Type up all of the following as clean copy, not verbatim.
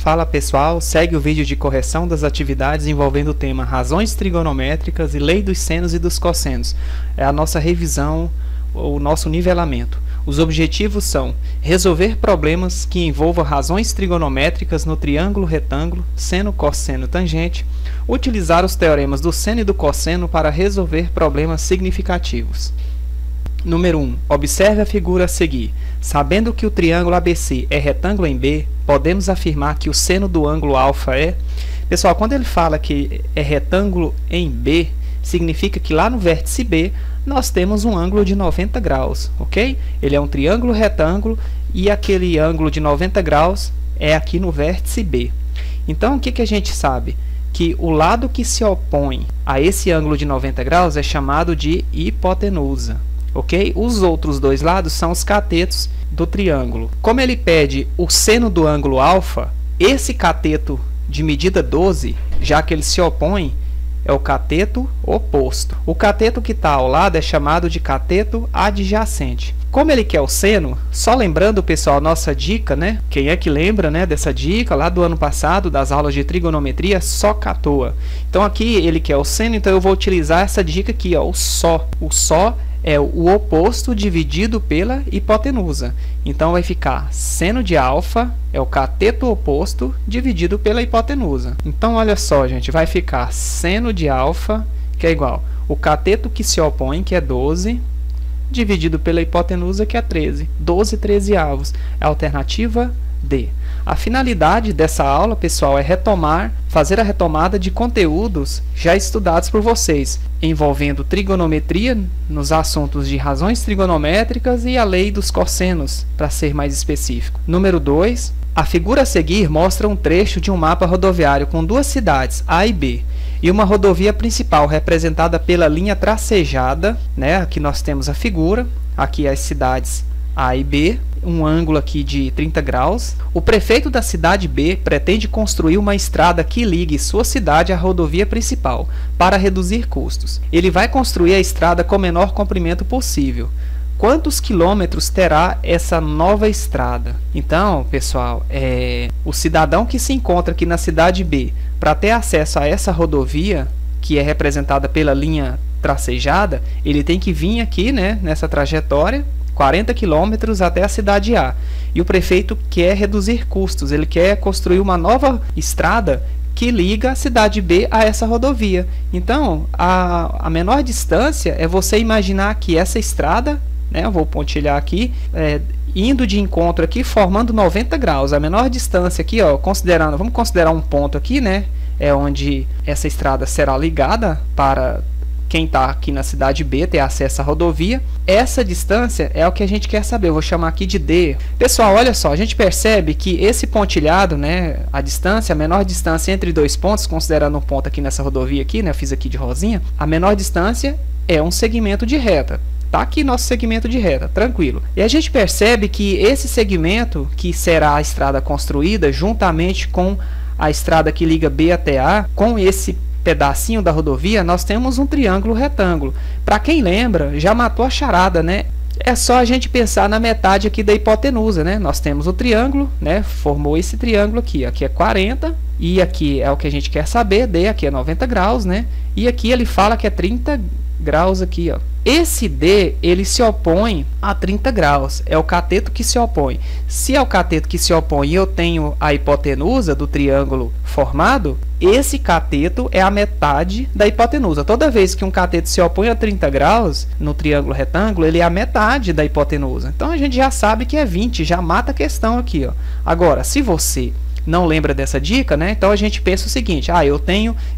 fala pessoal, segue o vídeo de correção das atividades envolvendo o tema razões trigonométricas e lei dos senos e dos cossenos. É a nossa revisão, o nosso nivelamento. Os objetivos são resolver problemas que envolvam razões trigonométricas no triângulo retângulo, seno, cosseno, tangente, utilizar os teoremas do seno e do cosseno para resolver problemas significativos. Número 1. Observe a figura a seguir. Sabendo que o triângulo ABC é retângulo em B, podemos afirmar que o seno do ângulo alfa é... Pessoal, quando ele fala que é retângulo em B, significa que lá no vértice B nós temos um ângulo de 90 graus, ok? Ele é um triângulo retângulo e aquele ângulo de 90 graus é aqui no vértice B. Então, o que a gente sabe? Que o lado que se opõe a esse ângulo de 90 graus é chamado de hipotenusa. Ok? Os outros dois lados são os catetos do triângulo. Como ele pede o seno do ângulo alfa, esse cateto de medida 12, já que ele se opõe, é o cateto oposto. O cateto que está ao lado é chamado de cateto adjacente. Como ele quer o seno, só lembrando, pessoal, nossa dica, né? Quem é que lembra, né, dessa dica lá do ano passado, das aulas de trigonometria, só catoa. Então aqui ele quer o seno, então eu vou utilizar essa dica aqui, ó, o só. O só é o oposto dividido pela hipotenusa. Então vai ficar seno de alfa é o cateto oposto dividido pela hipotenusa. Então olha só, gente, vai ficar seno de alfa, que é igual o cateto que se opõe, que é 12, dividido pela hipotenusa, que é 13. 12 13avos. É a alternativa D. A finalidade dessa aula, pessoal, é fazer a retomada de conteúdos já estudados por vocês, envolvendo trigonometria nos assuntos de razões trigonométricas e a lei dos cossenos, para ser mais específico. Número 2. A figura a seguir mostra um trecho de um mapa rodoviário com duas cidades, A e B, e uma rodovia principal representada pela linha tracejada, né? Aqui nós temos a figura, aqui as cidades A e B, um ângulo aqui de 30 graus. O prefeito da cidade B pretende construir uma estrada que ligue sua cidade à rodovia principal, para reduzir custos. Ele vai construir a estrada com o menor comprimento possível. Quantos quilômetros terá essa nova estrada? Então, pessoal, o cidadão que se encontra aqui na cidade B, para ter acesso a essa rodovia, que é representada pela linha tracejada, ele tem que vir aqui, né, nessa trajetória, 40 quilômetros até a cidade A. E o prefeito quer reduzir custos, ele quer construir uma nova estrada que liga a cidade B a essa rodovia. Então, a menor distância é você imaginar que essa estrada, né, eu vou pontilhar aqui, indo de encontro aqui, formando 90 graus. A menor distância aqui, ó, vamos considerar um ponto aqui, né, é onde essa estrada será ligada para quem está aqui na cidade B ter acesso à rodovia. Essa distância é o que a gente quer saber. Eu vou chamar aqui de D. Pessoal, olha só, a gente percebe que esse pontilhado, né, a menor distância entre dois pontos, considerando um ponto aqui nessa rodovia aqui, né, eu fiz aqui de rosinha, a menor distância é um segmento de reta. Tá aqui nosso segmento de reta, tranquilo. E a gente percebe que esse segmento, que será a estrada construída juntamente com a estrada que liga B até A, com esse pedacinho da rodovia, nós temos um triângulo retângulo. Para quem lembra, já matou a charada, né? É só a gente pensar na metade aqui da hipotenusa, né? Nós temos o triângulo, né? Formou esse triângulo aqui. Aqui é 40 e aqui é o que a gente quer saber. D aqui é 90 graus, né? E aqui ele fala que é 30 graus aqui, ó. Esse D, ele se opõe a 30 graus, é o cateto que se opõe. Se é o cateto que se opõe e eu tenho a hipotenusa do triângulo formado, esse cateto é a metade da hipotenusa. Toda vez que um cateto se opõe a 30 graus no triângulo retângulo, ele é a metade da hipotenusa. Então a gente já sabe que é 20, já mata a questão aqui, ó. Agora, se você não lembra dessa dica, né? Então a gente pensa o seguinte: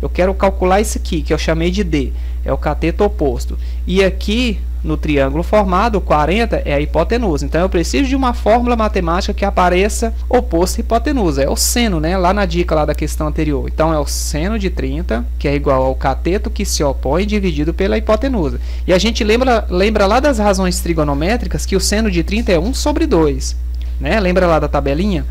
eu quero calcular isso aqui, que eu chamei de D, é o cateto oposto. E aqui no triângulo formado, 40 é a hipotenusa. Então eu preciso de uma fórmula matemática que apareça oposto à hipotenusa. É o seno, né? Lá na dica lá da questão anterior. Então é o seno de 30, que é igual ao cateto que se opõe dividido pela hipotenusa. E a gente lembra lá das razões trigonométricas que o seno de 30 é 1 sobre 2. Né? Lembra lá da tabelinha?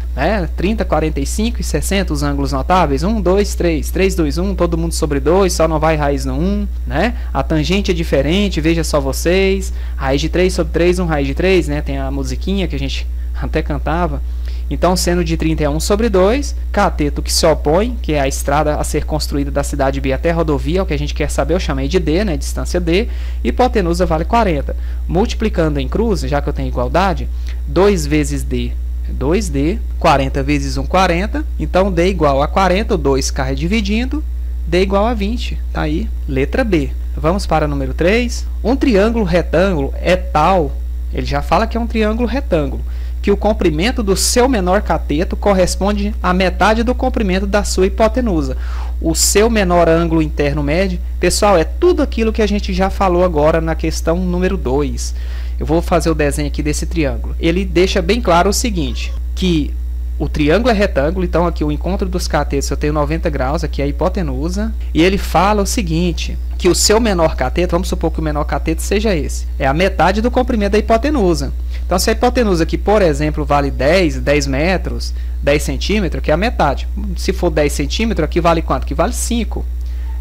30, 45 e 60, os ângulos notáveis. 1, 2, 3. 3, 2, 1, todo mundo sobre 2, só não vai raiz no 1. Né? A tangente é diferente, veja só vocês. Raiz de 3 sobre 3, 1 raiz de 3. Né? Tem a musiquinha que a gente até cantava. Então, seno de 30 é 1 sobre 2, cateto que se opõe, que é a estrada a ser construída da cidade B até a rodovia, o que a gente quer saber, eu chamei de D, né, distância D, hipotenusa vale 40. Multiplicando em cruz, já que eu tenho igualdade, 2 vezes D é 2D, 40 vezes 1, 40, então D igual a 40, o 2 cai dividindo, D igual a 20, tá aí, letra B. Vamos para o número 3. Um triângulo retângulo é tal, ele já fala que é um triângulo retângulo, que o comprimento do seu menor cateto corresponde à metade do comprimento da sua hipotenusa. O seu menor ângulo interno médio, pessoal, é tudo aquilo que a gente já falou agora na questão número 2. Eu vou fazer o desenho aqui desse triângulo. Ele deixa bem claro o seguinte, que o triângulo é retângulo, então aqui o encontro dos catetos eu tenho 90 graus, aqui é a hipotenusa, e ele fala o seguinte, que o seu menor cateto, vamos supor que o menor cateto seja esse, é a metade do comprimento da hipotenusa. Então, se a hipotenusa aqui, por exemplo, vale 10 metros, 10 centímetros, que é a metade. Se for 10 centímetros, aqui vale quanto? Aqui vale 5.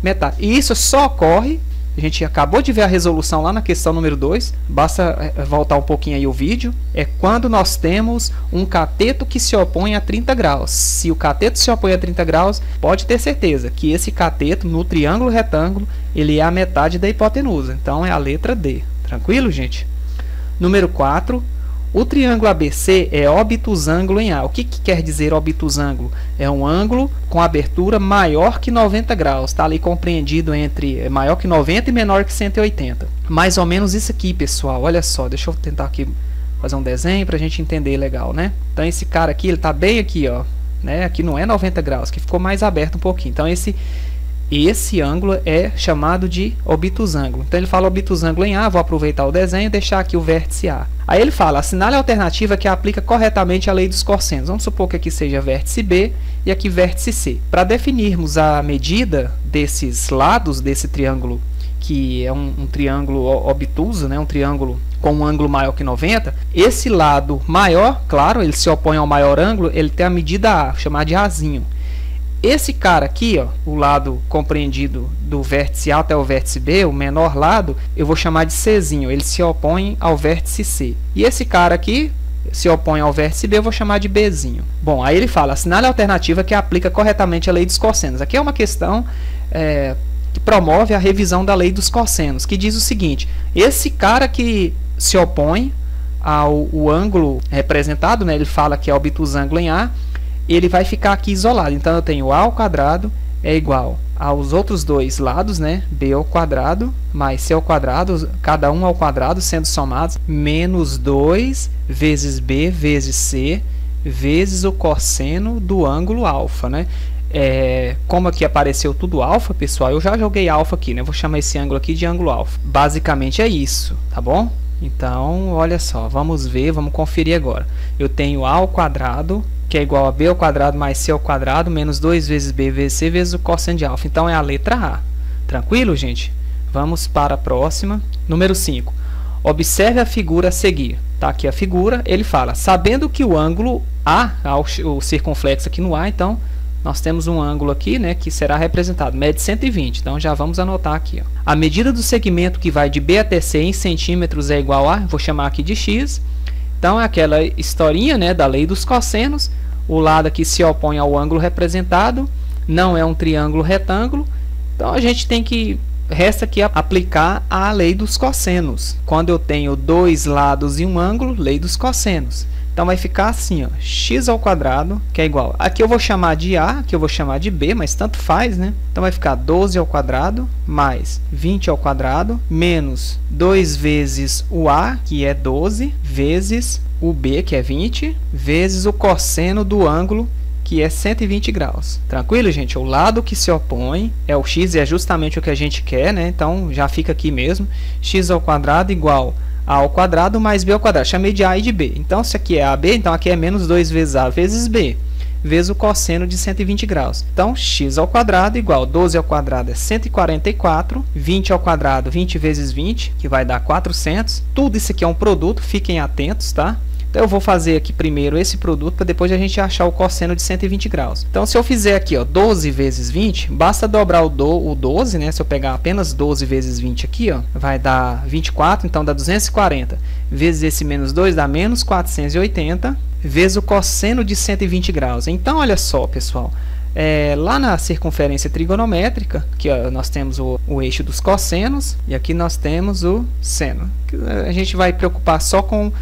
Metade. E isso só ocorre, a gente acabou de ver a resolução lá na questão número 2, basta voltar um pouquinho aí o vídeo, é quando nós temos um cateto que se opõe a 30 graus. Se o cateto se opõe a 30 graus, pode ter certeza que esse cateto, no triângulo retângulo, ele é a metade da hipotenusa. Então, é a letra D. Tranquilo, gente? Número 4. O triângulo ABC é obtusângulo em A. O que quer dizer obtusângulo? É um ângulo com abertura maior que 90 graus. Está ali compreendido entre maior que 90 e menor que 180. Mais ou menos isso aqui, pessoal. Olha só, deixa eu tentar aqui fazer um desenho para a gente entender legal, né? Então, esse cara aqui, ele está bem aqui, ó, né? Aqui não é 90 graus, que ficou mais aberto um pouquinho. Então, esse ângulo é chamado de obtusângulo. Então ele fala obtusângulo em A, vou aproveitar o desenho e deixar aqui o vértice A. Aí ele fala, assinale a alternativa que aplica corretamente a lei dos cossenos. Vamos supor que aqui seja vértice B e aqui vértice C. Para definirmos a medida desses lados desse triângulo, que é um triângulo obtuso, né, um triângulo com um ângulo maior que 90, esse lado maior, claro, ele se opõe ao maior ângulo, ele tem a medida A, chamada de Azinho. Esse cara aqui, ó, o lado compreendido do vértice A até o vértice B, o menor lado, eu vou chamar de Czinho, ele se opõe ao vértice C. E esse cara aqui se opõe ao vértice B, eu vou chamar de Bzinho. Bom, aí ele fala, assinale a alternativa que aplica corretamente a lei dos cossenos. Aqui é uma questão que promove a revisão da lei dos cossenos, que diz o seguinte, esse cara que se opõe ao ângulo representado, né, ele fala que é obtusângulo em A, ele vai ficar aqui isolado. Então, eu tenho A ao quadrado é igual aos outros dois lados, né? B ao quadrado mais C ao quadrado, cada um ao quadrado sendo somados, menos 2 vezes B vezes C vezes o cosseno do ângulo alfa, né? Como aqui apareceu tudo alfa, pessoal, eu já joguei alfa aqui, né? Vou chamar esse ângulo aqui de ângulo alfa. Basicamente é isso, tá bom? Então, olha só, vamos ver, vamos conferir agora. Eu tenho A ao quadrado, que é igual a B ao quadrado mais C ao quadrado, menos 2 vezes B vezes C vezes o cosseno de alfa. Então, é a letra A. Tranquilo, gente? Vamos para a próxima. Número 5. Observe a figura a seguir. Tá aqui a figura, ele fala, sabendo que o ângulo A, o circunflexo aqui no A, então, nós temos um ângulo aqui, né, que será representado, mede 120. Então, já vamos anotar aqui, ó. A medida do segmento que vai de B até C em centímetros é igual a, vou chamar aqui de X. Então, é aquela historinha, né, da lei dos cossenos. O lado aqui se opõe ao ângulo representado, não é um triângulo retângulo. Então, a gente tem que, resta aqui aplicar a lei dos cossenos. Quando eu tenho dois lados e um ângulo, lei dos cossenos. Então, vai ficar assim, ó, x ao quadrado, que é igual. Aqui eu vou chamar de A, aqui eu vou chamar de B, mas tanto faz, né? Então, vai ficar 12 ao quadrado, mais 20 ao quadrado, menos 2 vezes o A, que é 12, vezes o B, que é 20, vezes o cosseno do ângulo, que é 120 graus. Tranquilo, gente? O lado que se opõe é o x, e é justamente o que a gente quer, né? Então, já fica aqui mesmo. X ao quadrado igual A ao quadrado mais B ao quadrado. Chamei de A e de B. Então, se aqui é AB, então aqui é menos 2 vezes A vezes B, vezes o cosseno de 120 graus. Então, x ao quadrado igual 12 ao quadrado é 144, 20 ao quadrado, 20 vezes 20, que vai dar 400. Tudo isso aqui é um produto, fiquem atentos, tá? Então, eu vou fazer aqui primeiro esse produto para depois a gente achar o cosseno de 120 graus. Então, se eu fizer aqui, ó, 12 vezes 20, basta dobrar o 12, né? Se eu pegar apenas 12 vezes 20 aqui, ó, vai dar 24, então dá 240. Vezes esse menos 2 dá menos 480. vezes o cosseno de 120 graus. Então, olha só, pessoal, lá na circunferência trigonométrica, que nós temos o eixo dos cossenos, e aqui nós temos o seno. A gente vai preocupar só com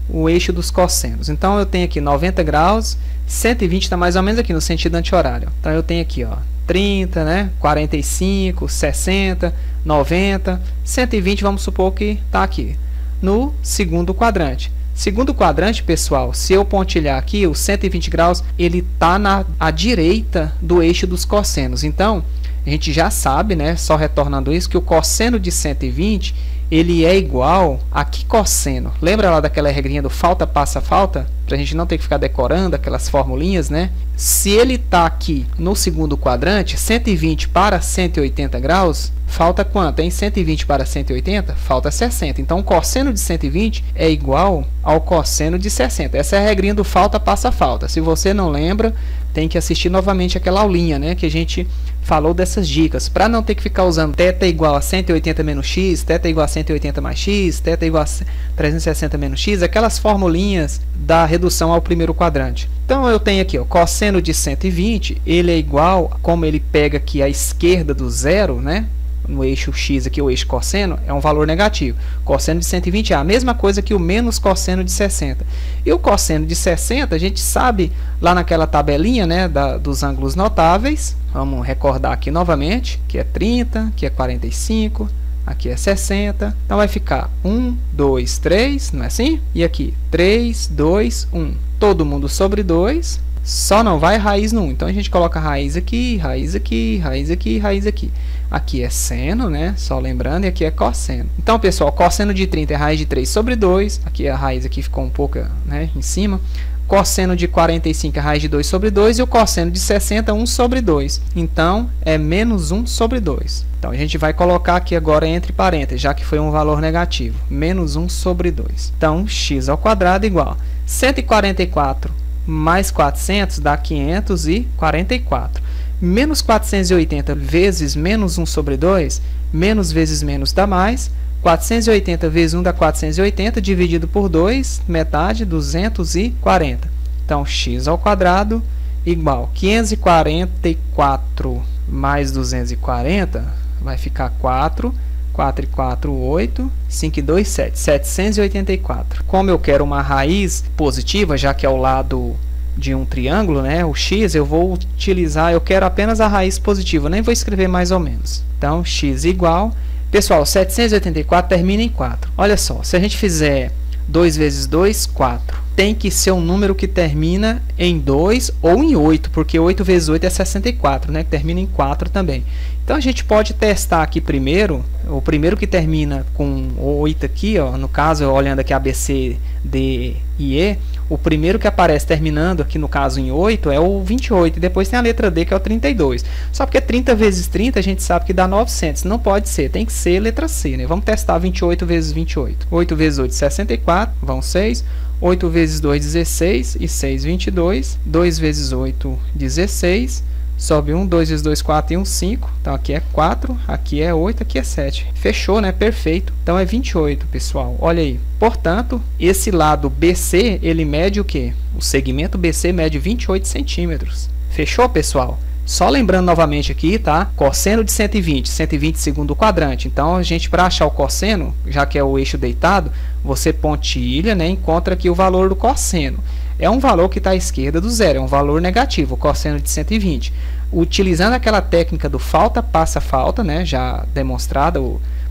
o eixo dos cossenos. Então, eu tenho aqui 90 graus, 120 está mais ou menos aqui no sentido anti-horário. Então, eu tenho aqui, ó, 30, né, 45, 60, 90, 120, vamos supor que está aqui, no segundo quadrante. Segundo quadrante, pessoal, se eu pontilhar aqui, o 120 graus, ele está à direita do eixo dos cossenos. Então, a gente já sabe, né, só retornando isso, que o cosseno de 120, ele é igual a que cosseno? Lembra lá daquela regrinha do falta, passa, falta? Para a gente não ter que ficar decorando aquelas formulinhas, né? Se ele está aqui no segundo quadrante, 120 para 180 graus, falta quanto? Em 120 para 180, falta 60. Então, o cosseno de 120 é igual ao cosseno de 60. Essa é a regrinha do falta, passa, falta. Se você não lembra, tem que assistir novamente aquela aulinha, né, que a gente falou dessas dicas, para não ter que ficar usando θ igual a 180 menos x, θ igual a 180 mais x, θ igual a 360 menos x, aquelas formulinhas da redução ao primeiro quadrante. Então, eu tenho aqui o cosseno de 120, ele é igual, como ele pega aqui a esquerda do zero, né, no eixo x aqui, o eixo cosseno, é um valor negativo. Cosseno de 120 é a mesma coisa que o menos cosseno de 60. E o cosseno de 60, a gente sabe lá naquela tabelinha, né, dos ângulos notáveis. Vamos recordar aqui novamente, que é 30, que é 45, aqui é 60. Então, vai ficar 1, 2, 3, não é assim? E aqui, 3, 2, 1. Todo mundo sobre 2, só não vai raiz no 1. Então, a gente coloca raiz aqui, raiz aqui, raiz aqui, raiz aqui. Aqui é seno, né? Só lembrando, e aqui é cosseno. Então, pessoal, cosseno de 30 é raiz de 3 sobre 2. Aqui a raiz aqui ficou um pouco, né, em cima. Cosseno de 45 é raiz de 2 sobre 2. E o cosseno de 60 é 1 sobre 2. Então, é menos 1 sobre 2. Então, a gente vai colocar aqui agora entre parênteses, já que foi um valor negativo. Menos 1 sobre 2. Então, x ao quadrado igual 144 mais 400 dá 544. Menos 480 vezes menos 1 sobre 2, menos vezes menos dá mais. 480 vezes 1 dá 480, dividido por 2, metade, 240. Então, x ao quadrado igual 544 mais 240, vai ficar 4. 4 e 4, 8, 5 e 2, 7, 784. Como eu quero uma raiz positiva, já que é o lado de um triângulo, né, o x, eu vou utilizar, eu quero apenas a raiz positiva, nem vou escrever mais ou menos. Então, x igual, pessoal, 784 termina em 4. Olha só, se a gente fizer 2 vezes 2, 4. Tem que ser um número que termina em 2 ou em 8, porque 8 vezes 8 é 64, né, que termina em 4 também. Então, a gente pode testar aqui primeiro, o primeiro que termina com 8 aqui, ó, no caso, olhando aqui A, B, C, D e E, o primeiro que aparece terminando aqui, no caso, em 8, é o 28, e depois tem a letra D, que é o 32. Só porque 30 vezes 30, a gente sabe que dá 900, não pode ser, tem que ser letra C, né? Vamos testar 28 vezes 28. 8 vezes 8, 64, vão 6. 8 vezes 2, 16, e 6, 22. 2 vezes 8, 16. Sobe 1, 2 vezes 2, 4 e 1, 5. Então, aqui é 4, aqui é 8, aqui é 7. Fechou, né? Perfeito. Então, é 28, pessoal. Olha aí. Portanto, esse lado BC, ele mede o quê? O segmento BC mede 28 centímetros. Fechou, pessoal? Só lembrando novamente aqui, tá? Cosseno de 120, 120 segundo quadrante. Então, a gente, para achar o cosseno, já que é o eixo deitado, você pontilha, né? Encontra aqui o valor do cosseno. É um valor que está à esquerda do zero, é um valor negativo, o cosseno de 120. Utilizando aquela técnica do falta, passa, falta, né? Já demonstrada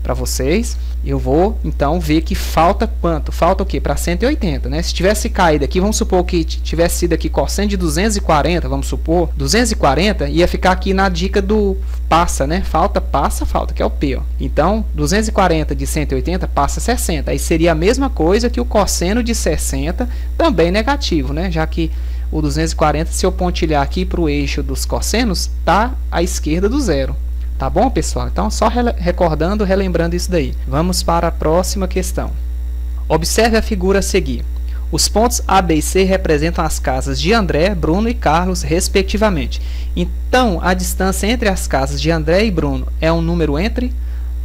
para vocês, eu vou então ver que falta quanto? Falta o quê? Para 180, né? Se tivesse caído aqui, vamos supor que tivesse sido aqui cosseno de 240, vamos supor, 240 ia ficar aqui na dica do passa, né? Falta, passa, falta, que é o P, ó. Então, 240 de 180 passa 60. Aí seria a mesma coisa que o cosseno de 60, também negativo, né? Já que o 240, se eu pontilhar aqui para o eixo dos cossenos, está à esquerda do zero. Tá bom, pessoal? Então, só recordando, relembrando isso daí. Vamos para a próxima questão. Observe a figura a seguir. Os pontos A, B e C representam as casas de André, Bruno e Carlos, respectivamente. Então, a distância entre as casas de André e Bruno é um número entre...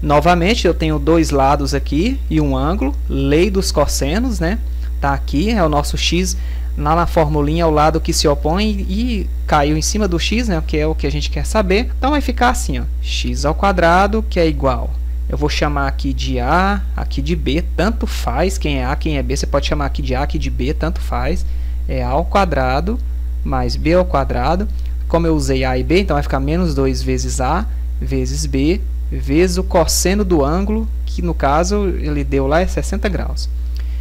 Novamente, eu tenho dois lados aqui e um ângulo. Lei dos cossenos, né? Tá aqui, é o nosso x lá na formulinha o lado que se opõe e caiu em cima do x, né, que é o que a gente quer saber. Então vai ficar assim, ó, x ao quadrado, que é igual, eu vou chamar aqui de A, aqui de B, tanto faz, quem é A, quem é B, você pode chamar aqui de A, aqui de B, tanto faz, é A ao quadrado mais B ao quadrado. Como eu usei A e B, então vai ficar menos 2 vezes A vezes B, vezes o cosseno do ângulo, que no caso ele deu lá é 60 graus.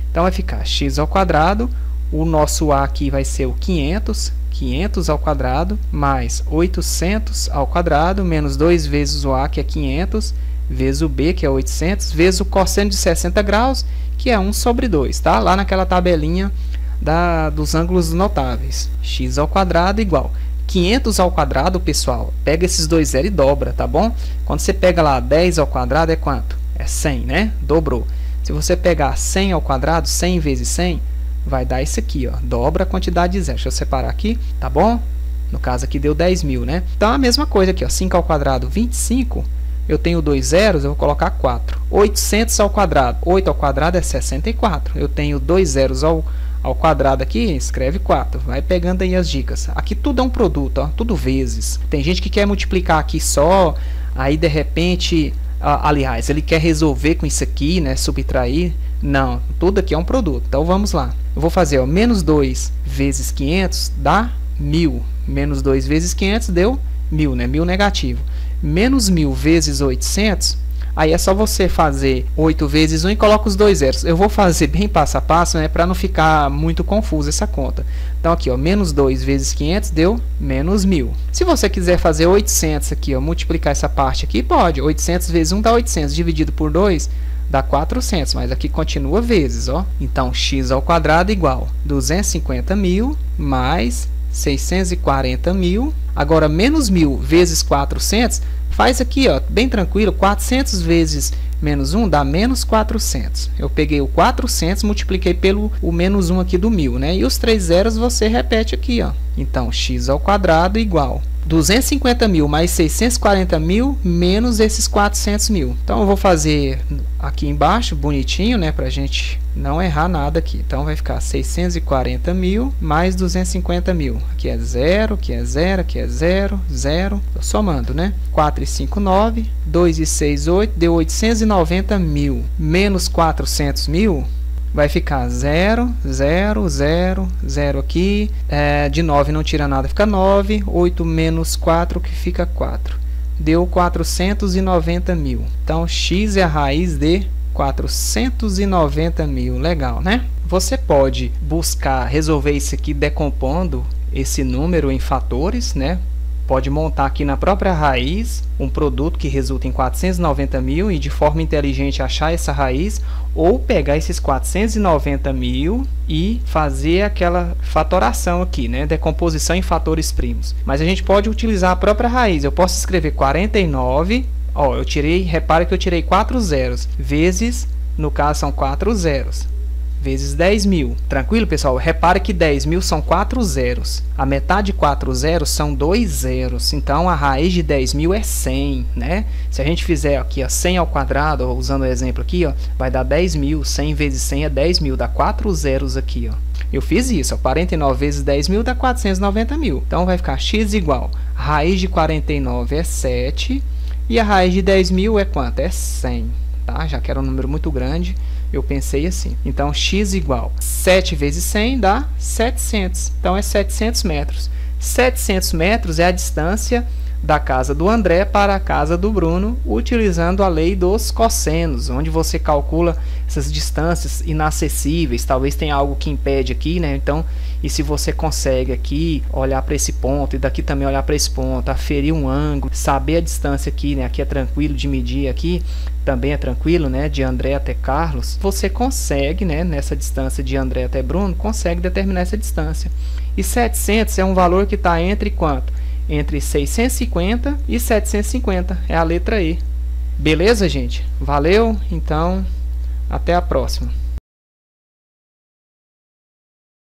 Então vai ficar x ao quadrado, o nosso A aqui vai ser o 500 ao quadrado, mais 800 ao quadrado, menos 2 vezes o A, que é 500, vezes o B, que é 800, vezes o cosseno de 60 graus, que é 1 sobre 2, tá? Lá naquela tabelinha dos ângulos notáveis. X ao quadrado igual 500 ao quadrado, pessoal, pega esses dois zeros e dobra, tá bom? Quando você pega lá 10 ao quadrado é quanto? É 100, né? Dobrou. Se você pegar 100 ao quadrado, 100 vezes 100, vai dar isso aqui, ó, dobra a quantidade de zero. Deixa eu separar aqui, tá bom? No caso aqui deu 10.000, né? Então a mesma coisa aqui, ó, 5 ao quadrado, 25, eu tenho dois zeros, eu vou colocar 4. 800 ao quadrado, 8 ao quadrado é 64. Eu tenho dois zeros ao quadrado aqui, escreve 4. Vai pegando aí as dicas. Aqui tudo é um produto, ó, tudo vezes. Tem gente que quer multiplicar aqui só, aí de repente, aliás, ele quer resolver com isso aqui, né, subtrair. Não, tudo aqui é um produto. Então vamos lá. Eu vou fazer, ó, menos 2 vezes 500 dá 1.000. Menos 2 vezes 500 deu 1.000, né? 1.000 negativo. Menos 1.000 vezes 800, aí é só você fazer 8 vezes 1 e coloca os dois zeros. Eu vou fazer bem passo a passo, né, para não ficar muito confuso essa conta. Então aqui, ó, menos 2 vezes 500 deu menos 1.000. Se você quiser fazer 800 aqui, ó, multiplicar essa parte aqui, pode. 800 vezes 1 dá 800, dividido por 2 dá 400, mas aqui continua vezes, ó. Então x ao quadrado igual 250.000 mais 640.000. Agora, menos 1.000 vezes 400, faz aqui, ó, bem tranquilo, 400 vezes menos 1 dá menos 400. Eu peguei o 400, multipliquei pelo o menos 1 aqui do 1.000, né? E os três zeros você repete aqui, ó. Então, x ao quadrado igual 250.000 mais 640.000 menos esses 400.000. Então, eu vou fazer aqui embaixo, bonitinho, né? Pra gente não errar nada aqui. Então, vai ficar 640.000 mais 250.000. Aqui é 0, aqui é 0, aqui é 0, 0. Tô somando, né? 4 e 5, 9. 2 e 6, 8. Deu 890.000. Menos 400.000. Vai ficar 0, 0, 0, 0 aqui. De 9 não tira nada, fica 9. 8 menos 4, que fica 4. Deu 490.000. Então, x é a raiz de 490.000. Legal, né? Você pode buscar resolver isso aqui decompondo esse número em fatores, né? Pode montar aqui na própria raiz um produto que resulta em 490.000 e de forma inteligente achar essa raiz, ou pegar esses 490.000 e fazer aquela fatoração aqui, né? Decomposição em fatores primos. Mas a gente pode utilizar a própria raiz. Eu posso escrever 49, ó, repara que eu tirei 4 zeros, vezes, no caso são 4 zeros, vezes 10.000. Tranquilo, pessoal? Repare que 10.000 são 4 zeros. A metade de 4 zeros são 2 zeros. Então, a raiz de 10.000 é 100, né? Se a gente fizer aqui, ó, 100 ao quadrado, ó, usando o exemplo aqui, ó, vai dar 10.000. 100 vezes 100 é 10.000. Dá 4 zeros aqui, ó. Eu fiz isso, ó, 49 vezes 10.000 dá 490.000. Então, vai ficar x igual, raiz de 49 é 7, e a raiz de 10.000 é quanto? É 100, tá? Já que era um número muito grande, eu pensei assim. Então, x igual 7 vezes 100 dá 700. Então, é 700 metros. 700 metros é a distância da casa do André para a casa do Bruno, utilizando a lei dos cossenos, onde você calcula essas distâncias inacessíveis. Talvez tenha algo que impede aqui, né? Então, e se você consegue aqui olhar para esse ponto e daqui também olhar para esse ponto, aferir um ângulo, saber a distância aqui, né? Aqui é tranquilo de medir, aqui também é tranquilo, né? De André até Carlos, você consegue, né? Nessa distância de André até Bruno, consegue determinar essa distância. E 700 é um valor que está entre quanto? Entre 650 e 750, é a letra E. Beleza, gente? Valeu? Então, até a próxima.